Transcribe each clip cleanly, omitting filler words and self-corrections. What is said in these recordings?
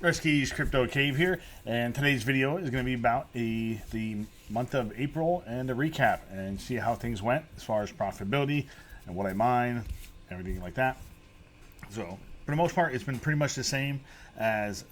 Resky's Crypto Cave here, and today's video is going to be about the month of April and a recap and see how things went as far as profitability and what I mine, everything like that. So for the most part, it's been pretty much the same as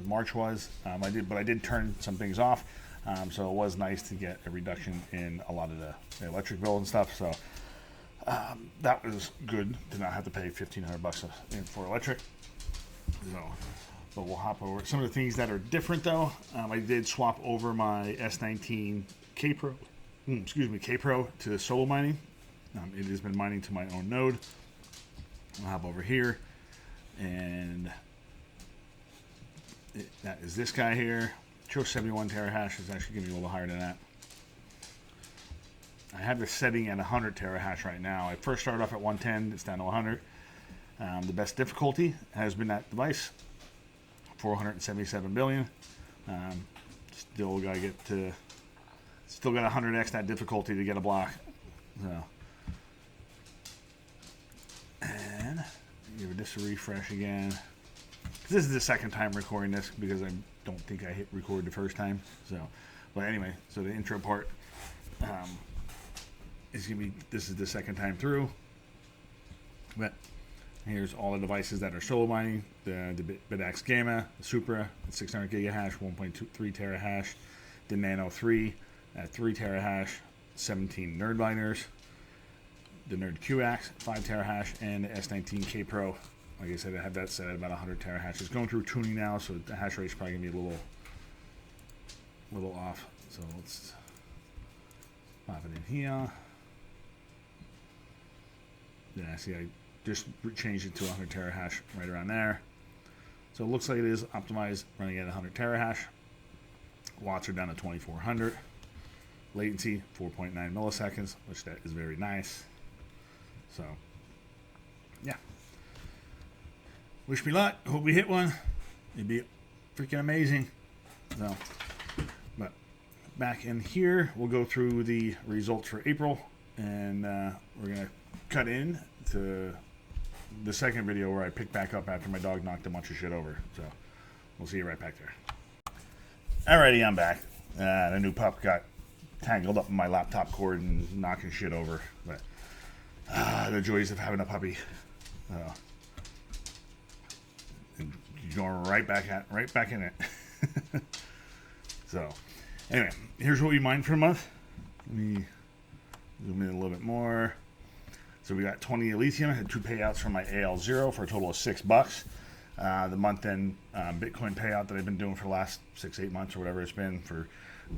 March was. I did turn some things off, so it was nice to get a reduction in a lot of the electric bill and stuff. So that was good to not have to pay $1,500 for electric. So. But we'll hop over some of the things that are different though. I did swap over my S19 K-Pro, K-Pro to solo mining. It has been mining to my own node. I'll hop over here, and that is this guy here. Chose 71 terahash. It's actually giving me a little higher than that. I have this setting at 100 terahash right now. I first started off at 110. It's down to 100. The best difficulty has been that device. 477 billion. Still got 100x that difficulty to get a block. So, and give this a refresh again. This is the second time recording this because I don't think I hit record the first time. So, but anyway, so the intro part is gonna be. This is the second time through. But here's all the devices that are solo mining: the BitX Gamma, the Supra at 600 gigahash, 1.23 terahash, the Nano 3 at 3 terahash, 17 nerd miners, the Nerd QX 5 terahash, and the S19 K Pro. Like I said, I have that set at about 100 terahash. It's going through tuning now, so the hash rate is probably gonna be a little off. So let's pop it in here. Yeah, see, I just changed it to 100 terahash right around there. So it looks like it is optimized running at 100 terahash. Watts are down to 2400. Latency 4.9 milliseconds, which that is very nice. So yeah, wish me luck. Hope we hit one. It'd be freaking amazing. So, but back in here, we'll go through the results for April, and we're gonna cut in to the second video where I pick back up after my dog knocked a bunch of shit over. So we'll see you right back there. Alrighty, I'm back. The new pup got tangled up in my laptop cord and knocking shit over. But the joys of having a puppy. And you're going right back in it. So anyway, here's what we mined for a month. Let me zoom in a little bit more. So we got 20 lithium. I had 2 payouts from my AL0 for a total of $6. The month-end Bitcoin payout that I've been doing for the last 6-8 months or whatever it's been for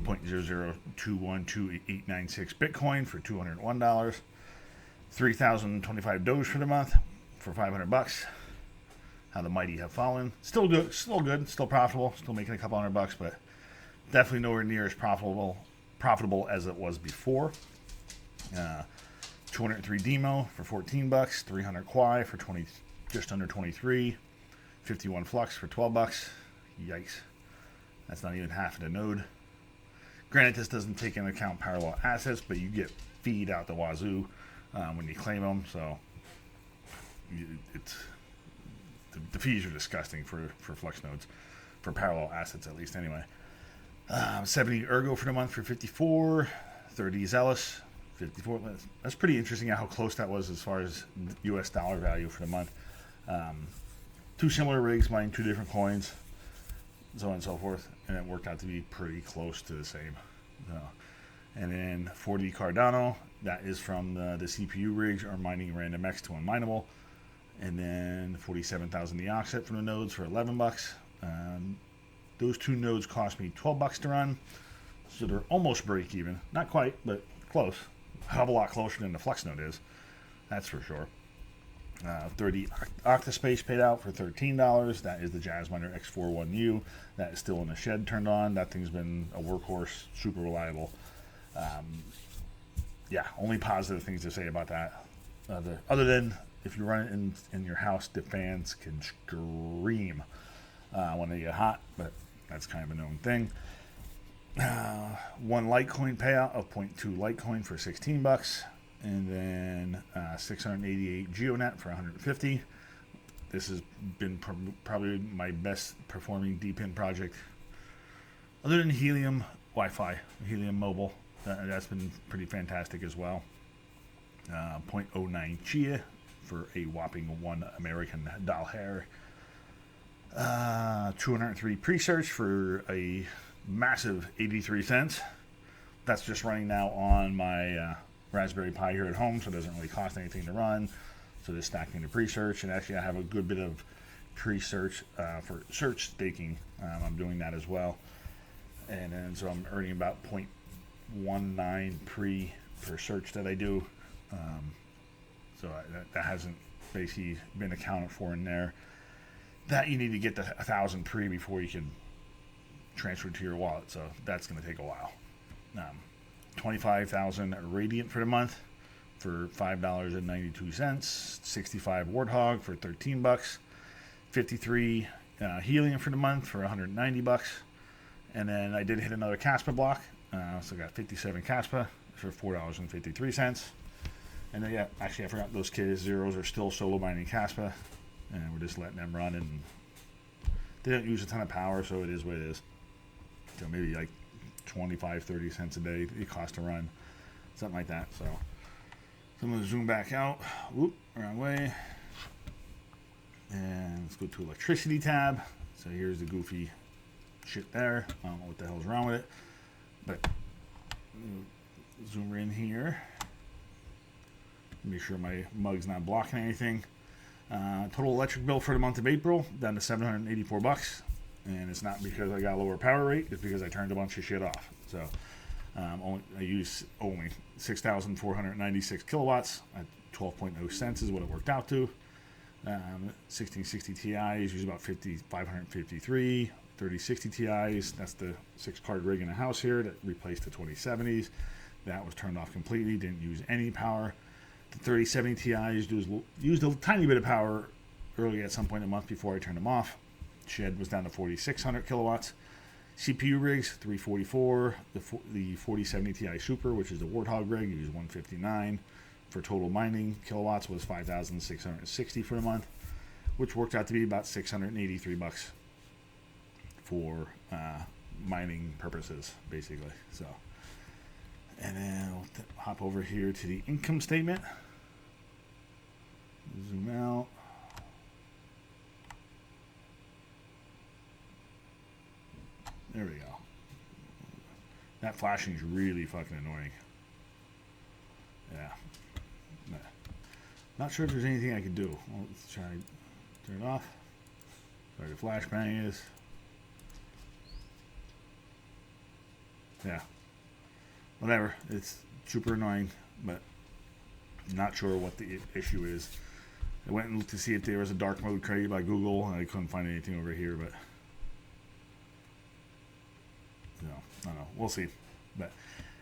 0.002128896 Bitcoin for $201. 3,025 Doge for the month for $500. How the mighty have fallen. Still good, still profitable, still making a couple $100, but definitely nowhere near as profitable as it was before. 203 DIMO for $14, 300 Quai for just under 23, 51 Flux for $12. Yikes, that's not even half of the node. Granted, this doesn't take into account parallel assets, but you get feed out the wazoo when you claim them. So the fees are disgusting for Flux nodes, for parallel assets at least. Anyway, 70 Ergo for the month for 54, 30 Zealous. 54. That's pretty interesting how close that was as far as US dollar value for the month. 2 similar rigs mining 2 different coins, so on and so forth, and it worked out to be pretty close to the same. And then 40 Cardano, that is from the CPU rigs are mining RandomX to unmineable, and then 47,000 Neoxit from the nodes for $11. Those 2 nodes cost me $12 to run, so they're almost break even. Not quite, but close. A hell of a lot closer than the Flux node is, that's for sure. 30 Octaspace paid out for $13. That is the Jazzminer X41U. That is still in the shed turned on. That thing's been a workhorse, super reliable. Yeah, only positive things to say about that. Other than if you run it in your house, the fans can scream when they get hot, but that's kind of a known thing. 1 Litecoin payout of 0.2 Litecoin for $16, and then 688 Geodnet for $150. This has been probably my best performing DePin project, other than Helium Wi-Fi, Helium Mobile. That's been pretty fantastic as well. 0.09 Chia for a whopping 1 American dollar. 203 pre-search for a massive 83 cents. That's just running now on my Raspberry Pi here at home, so it doesn't really cost anything to run. So just stacking the pre-search, and actually I have a good bit of pre-search for search staking. I'm doing that as well, and then so I'm earning about 0.19 pre per search that I do. So that hasn't basically been accounted for in there. That you need to get the 1,000 pre before you can transfer it to your wallet, so that's going to take a while. 25,000 Radiant for the month for $5.92, 65 Warthog for $13, 53 Helium for the month for $190, and then I did hit another Caspa block, so I got 57 Caspa for $4.53, and then yeah, actually I forgot those K zeros are still solo mining Caspa, and we're just letting them run, and they don't use a ton of power, so it is what it is. So maybe like 25-30 cents a day it costs to run, something like that. So I'm going to zoom back out. Whoop, wrong way. And let's go to electricity tab. So here's the goofy shit there. I don't know what the hell's wrong with it, but zoom in here. Make sure my mug's not blocking anything. Total electric bill for the month of April down to $784, and it's not because I got a lower power rate. It's because I turned a bunch of shit off. So I use only 6,496 kilowatts at 12.0 cents is what it worked out to. 1660 Ti's use about 553. 3060 Ti's, that's the 6-card rig in the house here that replaced the 2070s. That was turned off completely, didn't use any power. The 3070 Ti's used a tiny bit of power early at some point in the month before I turned them off. Shed was down to 4,600 kilowatts. CPU rigs, 344. The 4070 Ti Super, which is the Warthog rig, used 159. For total mining kilowatts was 5,660 for the month, which worked out to be about $683 for mining purposes, basically. So, and then I'll hop over here to the income statement. Zoom out. There we go. That flashing is really fucking annoying. Yeah. Not sure if there's anything I can do. Well, let's try to turn it off. Sorry, the flashbang is. Yeah. Whatever. It's super annoying, but not sure what the issue is. I went and looked to see if there was a dark mode created by Google, and I couldn't find anything over here, but no, I don't know. We'll see. But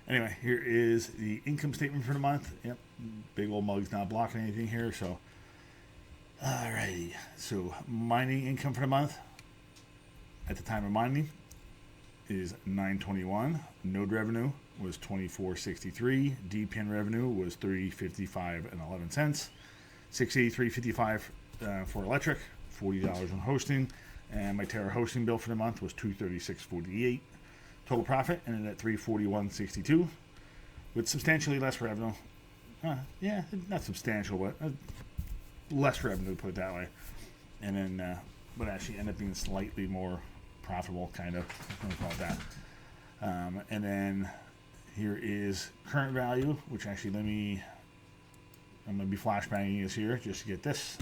anyway, here is the income statement for the month. Yep, big old mug's not blocking anything here. So, alrighty. So, mining income for the month at the time of mining is $921. Node revenue was $24.63. DePin revenue was $355.11. $683.55 for electric. $40 on hosting, and my Terra hosting bill for the month was $236.48. Total profit ended at $341.62, with substantially less revenue. Yeah, not substantial, but less revenue, put it that way. And then, but actually ended up being slightly more profitable, kind of. I'm gonna call it that. And then here is current value, which actually I'm gonna be flashbanging this here just to get this.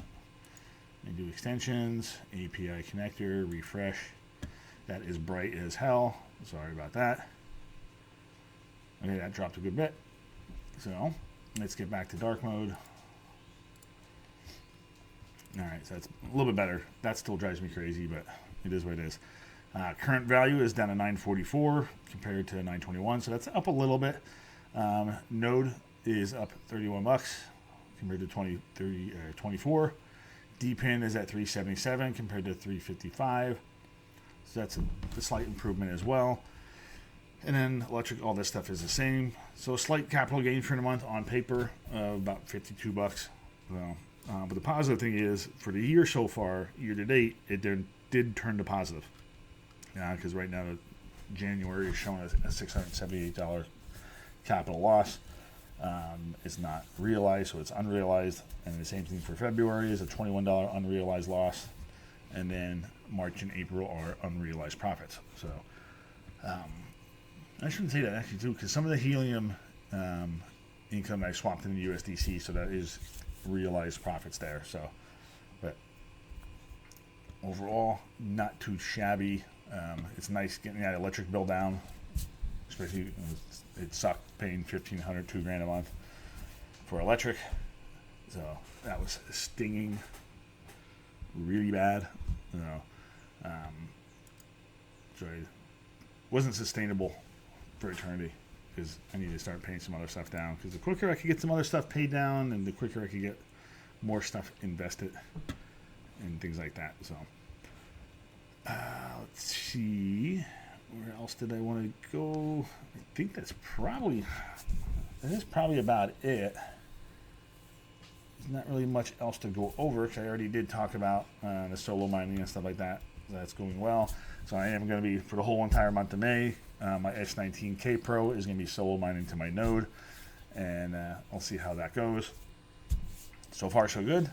And do extensions, API connector, refresh. That is bright as hell. Sorry about that. Okay, that dropped a good bit. So let's get back to dark mode. Alright, so that's a little bit better. That still drives me crazy, but it is what it is. Current value is down to 944 compared to 921, so that's up a little bit. Node is up $31 compared to 24. DePin is at 377 compared to 355. So that's a slight improvement as well. And then electric, all this stuff is the same. So a slight capital gain for the month on paper of about $52. So But the positive thing is, for the year so far, year to date, it did turn to positive. Because right now, January is showing a $678 capital loss. It's not realized, so it's unrealized. And the same thing for February is a $21 unrealized loss. And then March and April are unrealized profits. So I shouldn't say that actually too, because some of the helium income I swapped into USDC, so that is realized profits there. So, but overall, not too shabby. It's nice getting that electric bill down, especially it sucked paying $1,500, $2,000 a month for electric. So that was stinging really bad. So it wasn't sustainable for eternity, because I need to start paying some other stuff down, because the quicker I could get some other stuff paid down, and the quicker I could get more stuff invested and things like that. So let's see, where else did I want to go? I think that is probably about it. There's not really much else to go over, because I already did talk about the solo mining and stuff like that. That's going well. So I am going to be, for the whole entire month of May, my S19K Pro is going to be solo mining to my node, and I'll see how that goes. So far, so good.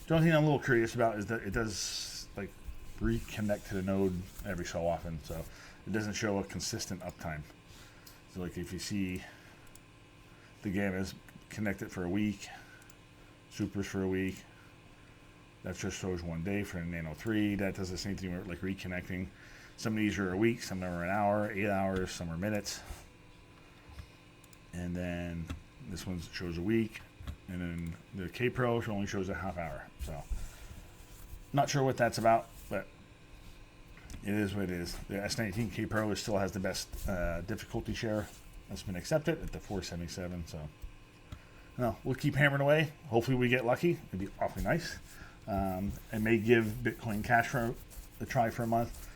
The only thing I'm a little curious about is that it does like reconnect to the node every so often, so it doesn't show a consistent uptime. So like if you see the gammas connected for a week, supers for a week, that just shows 1 day. For the Nano 3, that does the same thing with like reconnecting. Some of these are a week, some of them are an hour, 8 hours, some are minutes. And then this one shows a week, and then the K Pro only shows a half hour. So not sure what that's about, but it is what it is. The S19K Pro still has the best difficulty share that's been accepted at the 477. So no, we'll keep hammering away. Hopefully we get lucky. It'd be awfully nice. I may give Bitcoin Cash for a try for a month.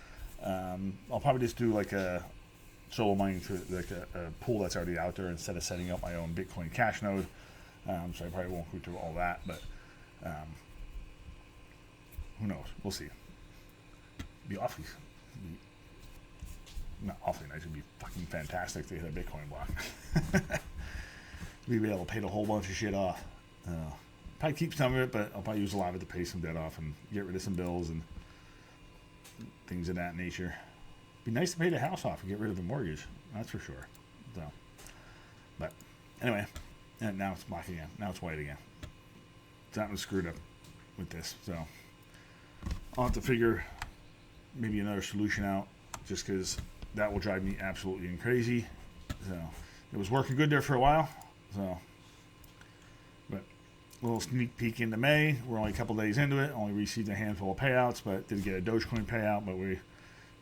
I'll probably just do like a solo mining to like a pool that's already out there, instead of setting up my own Bitcoin Cash node. So I probably won't go through all that, but who knows? We'll see. It'd be awfully, not awfully nice. It'd be fucking fantastic to hit a Bitcoin block. We'd be able to pay the whole bunch of shit off. Probably keep some of it, but I'll probably use a lot of it to pay some debt off and get rid of some bills and things of that nature. Be nice to pay the house off and get rid of the mortgage, that's for sure. So, but anyway, and now it's black again. Now it's white again. Something screwed up with this, so I'll have to figure maybe another solution out, just because that will drive me absolutely crazy. So it was working good there for a while. So, but a little sneak peek into May. We're only a couple days into it. Only received a handful of payouts, but did get a Dogecoin payout. But we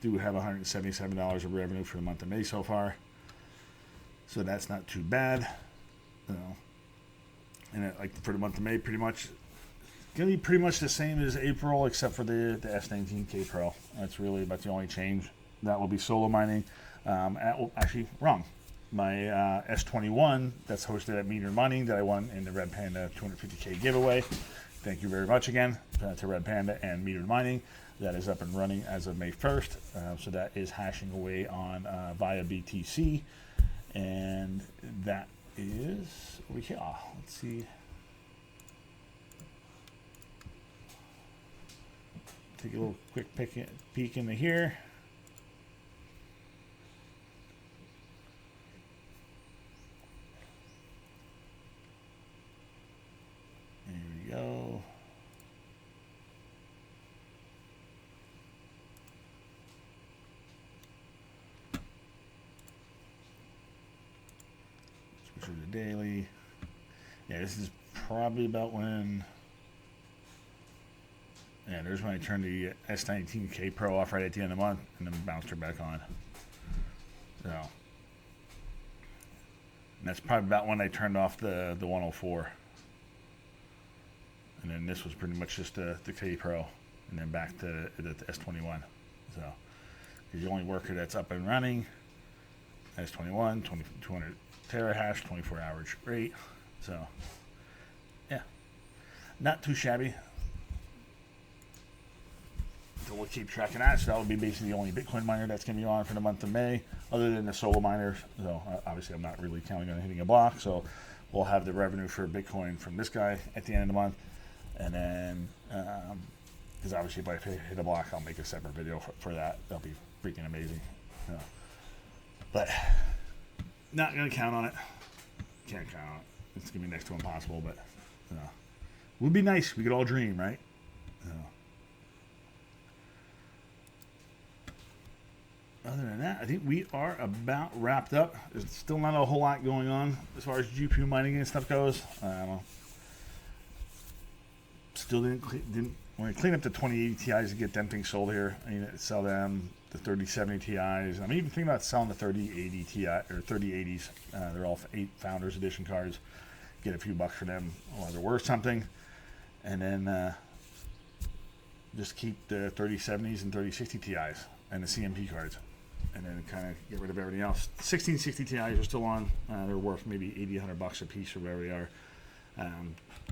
do have $177 of revenue for the month of May so far, so that's not too bad. And like for the month of May, pretty much gonna be pretty much the same as April, except for the S19K Pro. That's really about the only change. That will be solo mining. Actually, wrong. My S21 that's hosted at Metered Mining that I won in the Red Panda 250K giveaway. Thank you very much again to Red Panda and Metered Mining. That is up and running as of May 1st. So that is hashing away on via BTC. And that is over here. Let's see. Take a little quick peek into here. There we go. Switch to the daily. Yeah, this is probably about when. Yeah, there's when I turned the S19K Pro off right at the end of the month and then bounced her back on. So, and that's probably about when I turned off the 104. And then this was pretty much just the K Pro, and then back to the S21. So, because you only worker that's up and running, S21, 200 terahash, 24 average rate. So, yeah. not too shabby. So we'll keep tracking that. So that will be basically the only Bitcoin miner that's going to be on for the month of May, other than the solo miners. So obviously I'm not really counting on hitting a block. So we'll have the revenue for Bitcoin from this guy at the end of the month. And then, because obviously if I hit a block, I'll make a separate video for that. That'll be freaking amazing. But not going to count on it. Can't count on it. It's going to be next to impossible, but would be nice. We could all dream, right? Other than that, I think we are about wrapped up. There's still not a whole lot going on as far as GPU mining and stuff goes. Still didn't when I clean up the 2080 Ti's to get them things sold here. I need to sell them the 3070 Ti's. I'm even thinking about selling the 3080 Ti or 3080s. They're all 8 Founders Edition cards. Get a few bucks for them while they're worth something, and then just keep the 3070s and 3060 Ti's and the CMP cards. And then kind of get rid of everything else. 1660 Ti's are still on. They're worth maybe 80, 100 bucks a piece or whatever they are.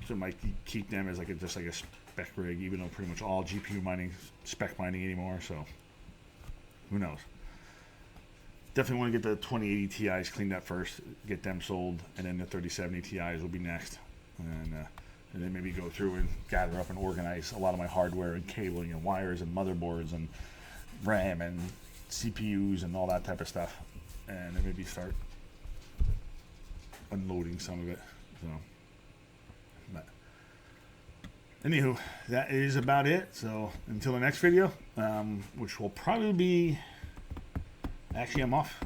So I might keep them as just like a spec rig, even though pretty much all GPU mining, spec mining anymore. So who knows? Definitely want to get the 2080 Ti's cleaned up first, get them sold, and then the 3070 Ti's will be next. And then maybe go through and gather up and organize a lot of my hardware and cabling and wires and motherboards and RAM and CPUs and all that type of stuff, and then maybe start unloading some of it. So, but anywho, that is about it. So until the next video, which will probably be, actually I'm off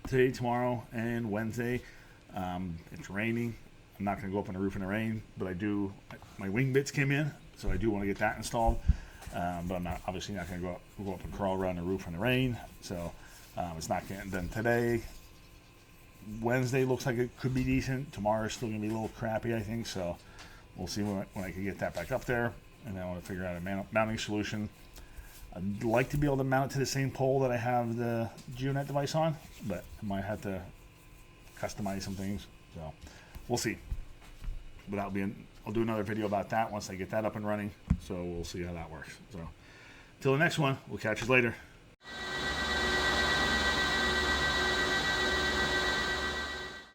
today, tomorrow, and Wednesday. It's raining. I'm not going to go up on the roof in the rain, but my wing bits came in, so I do want to get that installed. But I'm obviously not going to go up and crawl around the roof in the rain. So it's not getting done today. Wednesday looks like it could be decent. Tomorrow is still going to be a little crappy, I think. So we'll see when I can get that back up there. And then I want to figure out a mounting solution. I'd like to be able to mount it to the same pole that I have the Geodnet device on, but I might have to customize some things. So we'll see. But I'll do another video about that once I get that up and running. So we'll see how that works. So, till the next one, we'll catch you later.